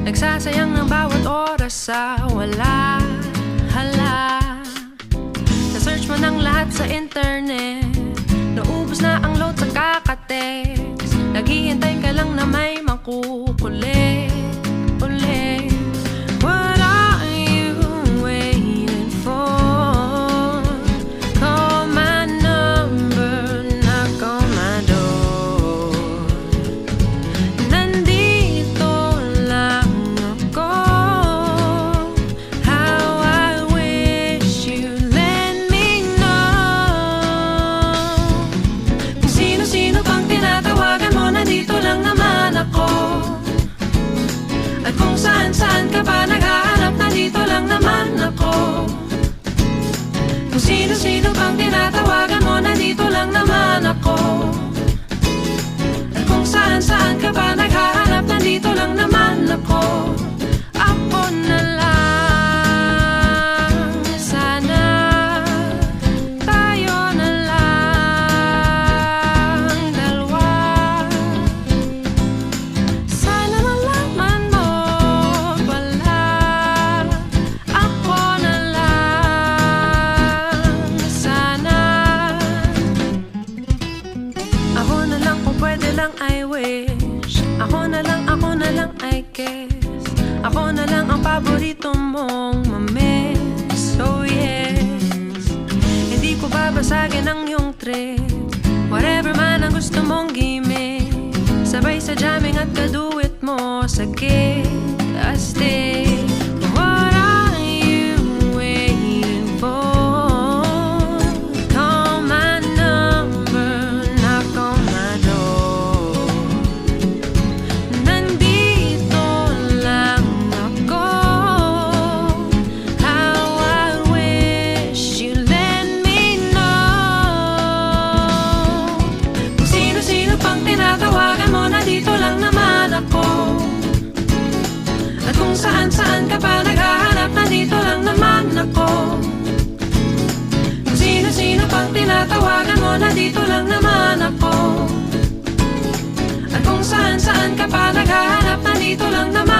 Nagsasayang ng bawat oras sa wala, hala. Na-search mo ng lahat sa internet, naubos na ang load sa kakatext. Naghihintay ka lang na may makukulit ulit. What are you waiting for? Call my number, knock on my door. Nandito lang ako. How I wish you let me know. Kung sino-sino pang tinatawagan mo, nandito lang naman ako. At kung saan-saan ka pa naghahanap, nandito lang naman ako. Kung sino-sino pang tinatawagan mo, nandito lang naman ako. At kung saan-saan ka pa naghahanap, nandito lang naman ako. Ako na lang, sana tayo na lang dalawa. Sana malaman mo pala, ako na lang, sana. Ako na lang kung pwede lang, I wish. Ako na lang I guess. Ako na lang ang paborito mong mamiss. Oh yes, hindi ko babasagin ang iyong trip. Whatever man ang gusto mong gimmick, sabay sa jamming at kaduit mo sa gig, astig. What are you waiting for? Call my number, knock on my door. Nandito lang ako. How I wish you let me know. Kung sino-sino pang tinatawagan mo, nandito lang naman ako. At kung saan-saan ka pa naghahanap, nandito lang naman ako. Kung sino-sino pang tinatawagan mo, nandito lang naman ako. At kung saan-saan ka pa naghahanap, nandito lang naman